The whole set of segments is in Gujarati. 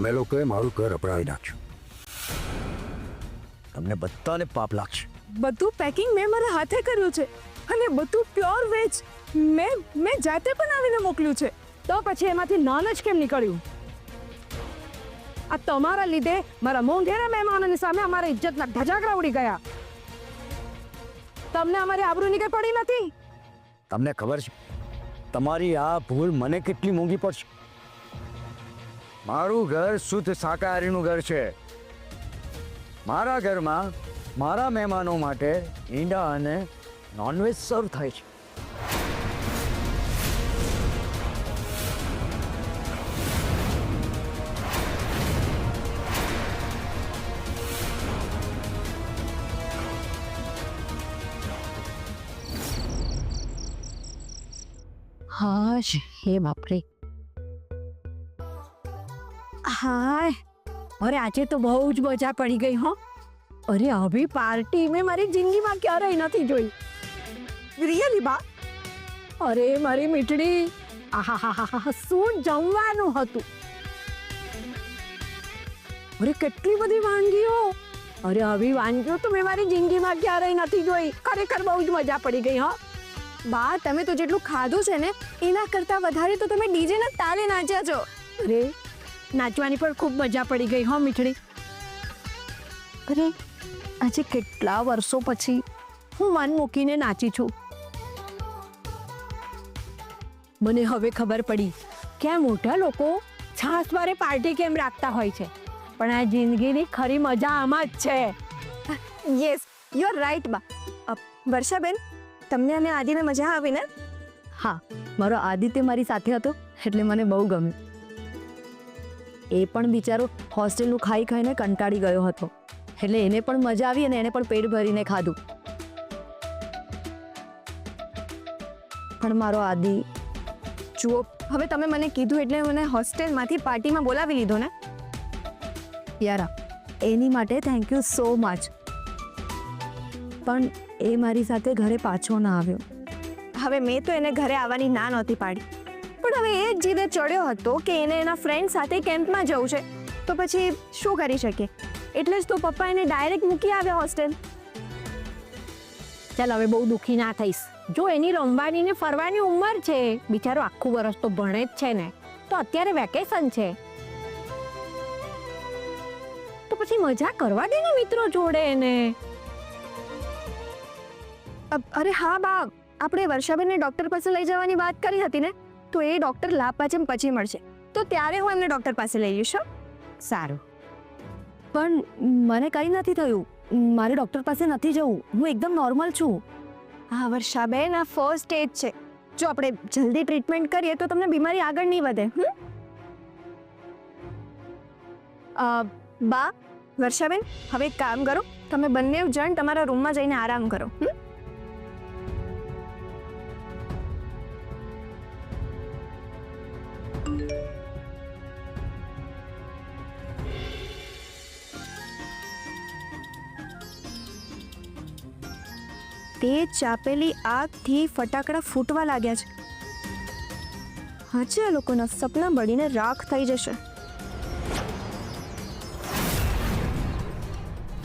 તમે લોકોએ મારું ઘર અપડાવી નાખ્યું. તમને બધાને પાપ લાગશે. બધું પેકિંગ મેં મારા હાથે કર્યું છે અને બધું પ્યોર વેજ મેં જાતે બનાવીને મોકલ્યું છે. તો પછી એમાંથી નોન જ કેમ નીકળ્યું? આ તમારા લીધે મારા મોંઘેરા મહેમાનોની સામે અમારા ઇજ્જતના ઢજાગરા ઉડી ગયા. તમને અમારી આબરૂની કઈ પડી નથી? તમને ખબર છે તમારી આ ભૂલ મને કેટલી મોંઘી પડશે? મારું ઘર શુદ્ધ શાકાહારીનું ઘર છે. મારા ઘરમાં મારા મહેમાનો માટે ઈંડા અને નોનવેજ સર્વ થાય છે. હાશ, હે બાપરે. હાય, અરે આજે તો બહુ જ મજા પડી ગઈ હો. અરે આવી પાર્ટી મેં મારી જિંદગીમાં ક્યારેય નથી જોઈ. રિયલી બા? અરે મારી મીઠડી, આહાહાહા, શું જમવાનું હતું! અરે કેટલી બધી વાનગીઓ! અરે આવી વાનગીઓ તો મેં મારી જિંદગીમાં ક્યારેય નથી જોઈ. ખરેખર બહુ જ મજા પડી ગઈ હો. બા, તમે તો જેટલું ખાધું છે ને એના કરતાં વધારે તો તમે ડીજેના તાલે નાચ્યા છો. અરે નાચવાની પણ ખૂબ મજા પડી ગઈ હો મીઠડી. અરે આજે કેટલા વર્ષો પછી હું મન મૂકીને નાચી છું. મને હવે ખબર પડી કે આ મોટા લોકો છાસવારે પાર્ટી કેમ રાખતા હોય છે. પણ આ જિંદગીની ખરી મજા આમાં જ છે. યસ, યુ આર રાઈટ બા. વર્ષાબેન, તમને અને આદિને મજા આવી ને? હા, મારો આદિત્ય મારી સાથે હતો એટલે મને બહુ ગમ્યું. એ પણ બિચારો હોસ્ટેલનું ખાઈ ખાઈને કંટાળી ગયો હતો એટલે એને પણ મજા આવી અને એને પણ પેટ ભરીને ખાધું. પણ મારો આદિ, જુઓ, હવે તમે મને કીધું એટલે મને હોસ્ટેલમાંથી પાર્ટીમાં બોલાવી લીધો ને. યારા, એની માટે થેન્ક યુ સો મચ. પણ એ મારી સાથે ઘરે પાછો ના આવ્યો. હવે મેં તો એને ઘરે આવવાની ના નહોતી પાડી, પણ હવે એ જ જીદે ચડ્યો હતો કે એને એના ફ્રેન્ડ સાથે કેમ્પમાં જવું છે, તો પછી શું કરી શકે? એટલે જ તો પપ્પા એને ડાયરેક્ટ મૂકી આવ્યા હોસ્ટેલ. ચાલ હવે બહુ દુઃખી ના થઈશ. જો એની રમવાની ને ફરવાની ઉંમર છે, બિચારો આખું વર્ષ તો ભણે જ છે ને, તો અત્યારે વેકેશન છે તો પછી મજા કરવા દે ને મિત્રો જોડે એને. અરે હા બા, આપણે વર્ષાબેનને ડૉક્ટર પાસે લઈ જવાની વાત કરી હતી ને, તો એ ડૉક્ટર લાભપાચમ પછી મળશે, તો ત્યારે હું એમને ડૉક્ટર પાસે લઈ જઈશ. સારું, પણ મને કંઈ નથી થયું. મારે ડૉક્ટર પાસે નથી જવું, હું એકદમ નોર્મલ છું. હા વર્ષાબેન, આ ફર્સ્ટ સ્ટેજ છે. જો આપણે જલ્દી ટ્રીટમેન્ટ કરીએ તો તમને બીમારી આગળ નહીં વધે. બા, વર્ષાબેન, હવે એક કામ કરો, તમે બંને જણ તમારા રૂમમાં જઈને આરામ કરો. તે ચાપેલી આગથી ફટાકડા ફૂટવા લાગ્યા છે. હજી આ લોકોના સપના બળીને રાખ થઈ જશે.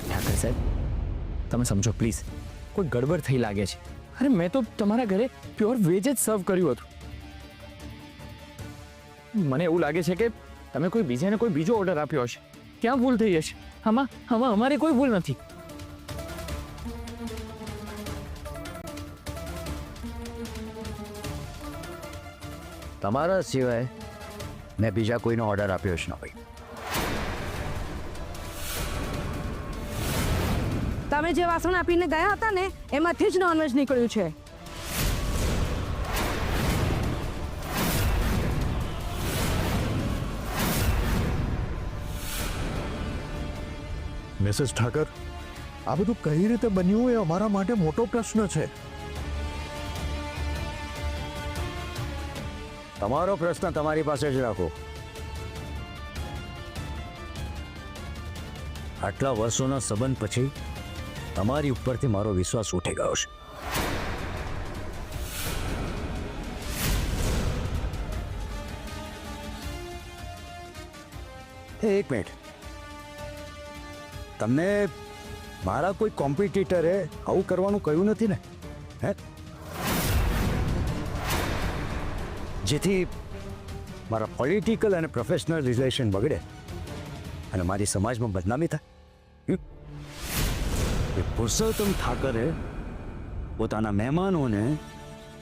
ઠાકર સાહેબ, તમે સમજો પ્લીઝ, કોઈ ગડબડ થઈ લાગે છે. અરે મેં તો તમારા ઘરે પ્યોર વેજ જ સર્વ કર્યું હતું. મને એવું લાગે છે કે તમે કોઈ બીજાને કોઈ બીજો ઓર્ડર આપ્યો હશે. ક્યાં ભૂલ થઈ હશે? આમાં અમારી કોઈ ભૂલ નથી. તમારા સિવાય મેં બીજા કોઈનો ઓર્ડર આપ્યો છે ન ભાઈ. તમે જે વાસણ આપીને ગયા હતા ને એમાંથી જ નોનવેજ નીકળ્યું છે. મિસેસ ઠાકર, આ બધું કઈ રીતે બન્યું એ અમારા માટે મોટો પ્રશ્ન છે. તમારો પ્રશ્ન તમારી પાસે જ રાખો. આટલા વર્ષોના સંબંધ પછી તમારી ઉપરથી મારો વિશ્વાસ ઉઠી ગયો છે. એક મિનિટ, તમને મારા કોઈ કોમ્પિટિટરે આવું કરવાનું કહ્યું નથી ને? હે, જેથી મારા પોલિટિકલ અને પ્રોફેશનલ રિલેશન બગડે અને મારી સમાજમાં બદનામી થાય? એ પુરુષોત્તમ ઠાકરે પોતાના મહેમાનોને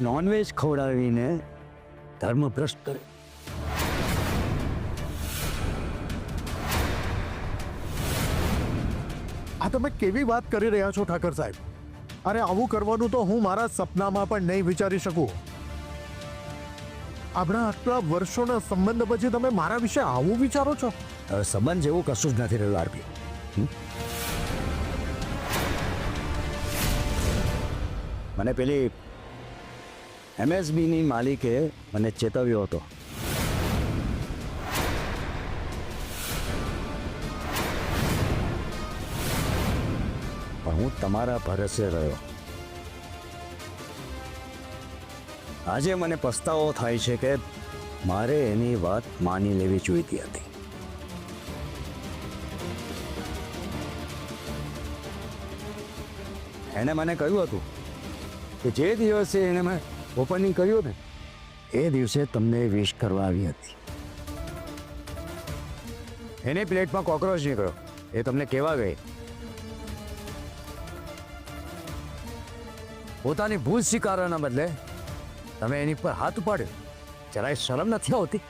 નોનવેજ ખવડાવીને ધર્મભ્રષ્ટ કરે. આ તમે કેવી વાત કરી રહ્યા છો ઠાકર સાહેબ? અરે આવું કરવાનું તો હું મારા સપનામાં પણ નહીં વિચારી શકું. આપણા આટલા વર્ષોના સંબંધ પછી તમે મારા વિશે આવું વિચારો છો? હવે સંબંધ જેવું કશું જ નથી રહ્યું આરપી. મને પેલી MSBની માલિકે મને ચેતવ્યો હતો. પણ હું તમારા ભરોસે રહ્યો. આજે મને પસ્તાવો થાય છે કે મારે એની વાત માની લેવી જોઈતી હતી. એને મને કહ્યું હતું કે જે દિવસે એને મેં ઓપનિંગ કર્યું ને એ દિવસે તમને વિશ કરવા આવી હતી. એને પ્લેટમાં કોકરોચ નીકળ્યો એ તમને કેવા ગઈ? પોતાની ભૂલ સ્વીકારવાના બદલે તમે એની પર હાથ ઉપાડ્યો. જરાય શરમ નથી આવતી?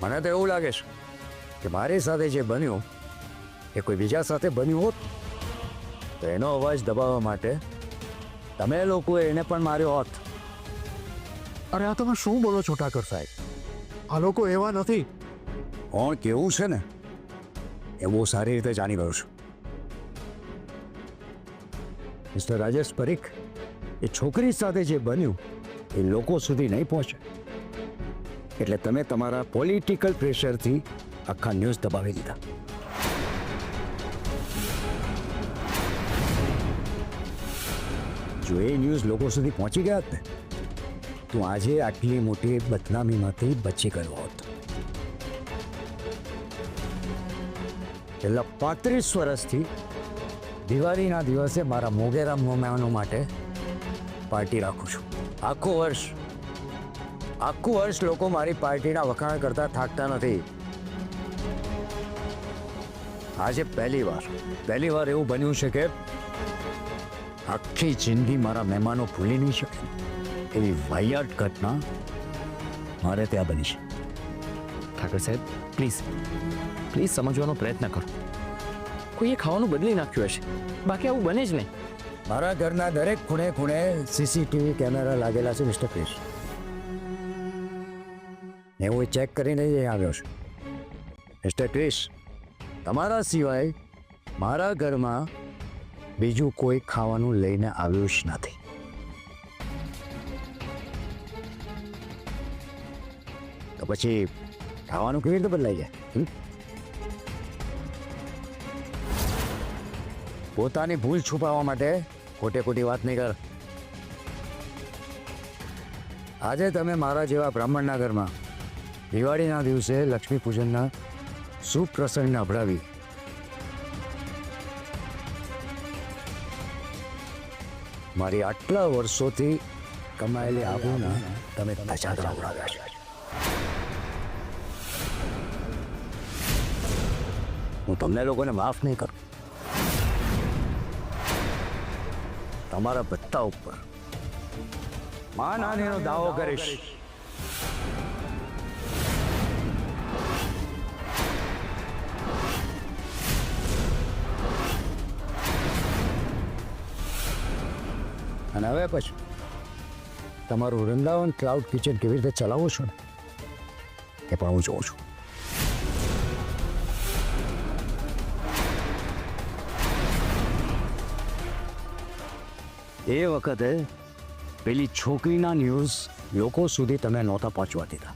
મને તો એવું લાગે છે કે મારી સાથે જે બન્યું એ કોઈ બીજા સાથે બન્યું હોત તો એનો અવાજ દબાવવા માટે તમે લોકોએ એને પણ માર્યો હોત. અરે આ તમે શું બોલો છો ઠાકર સાહેબ? આ લોકો એવા નથી. કોણ કેવું છે ને એ બહુ સારી રીતે જાણી ગયો છું. મિસ્ટર રાજેશ પરીખ, એ છોકરી સાથે જે બન્યું એ લોકો સુધી નહીં પહોંચે એટલે તમે તમારા પોલિટિકલ પ્રેશરથી આખા ન્યૂઝ દબાવી દીધા. જો એ ન્યૂઝ લોકો સુધી પહોંચી ગયા હોત ને તો આજે આટલી મોટી બદનામીમાંથી બચી ગયો હોત. છેલ્લા 35 વર્ષથી દિવાળીના દિવસે મારા મોગેરા મહેમાનો માટે પાર્ટી રાખું છું. આખું વર્ષ લોકો મારી પાર્ટીના વખાણ કરતા થાકતા નથી. આજે પહેલી વાર એવું બન્યું છે કે આખી જિંદગી મારા મહેમાનો ભૂલી નહીં શકે એવી વાહિયાત ઘટના મારે ત્યાં બની છે. ઠાકર સાહેબ પ્લીઝ સમજવાનો પ્રયત્ન કરો. કોઈએ ખાવાનું બદલી નાખ્યું હશે, બાકી આવું બને જ નહીં. મારા ઘરના દરેક ખૂણે CCTV કેમેરા લાગેલા છે મિસ્ટર ક્રિશ. હું ચેક કરીને જ આવ્યો છું. મિસ્ટર ક્રિશ, તમારા સિવાય મારા ઘરમાં બીજું કોઈ ખાવાનું લઈને આવ્યું જ નથી. તો પછી ખાવાનું કેવી રીતે બદલાઈ જાય? પોતાની ભૂલ છુપાવવા માટે ખોટી વાત નહીં કર. આજે તમે મારા જેવા બ્રાહ્મણના ઘરમાં દિવાળીના દિવસે લક્ષ્મી પૂજનના શુભ પ્રસંગને અભડાવી મારી આટલા વર્ષોથી કમાયેલી આબરૂના તમે ધજાગરા ઉડાવ્યા છે. હું તમને લોકોને માફ નહીં કરું. તમારા બધા ઉપર માનહાનિનો દાવો કરીશ. અને હવે પછી તમારું વૃંદાવન ક્લાઉડ કિચન કેવી રીતે ચલાવો છો ને એ પણ હું જોઉં છું. એ વખતે પેલી છોકરીના ન્યૂઝ લોકો સુધી તમે નહોતા પહોંચવા દીધા.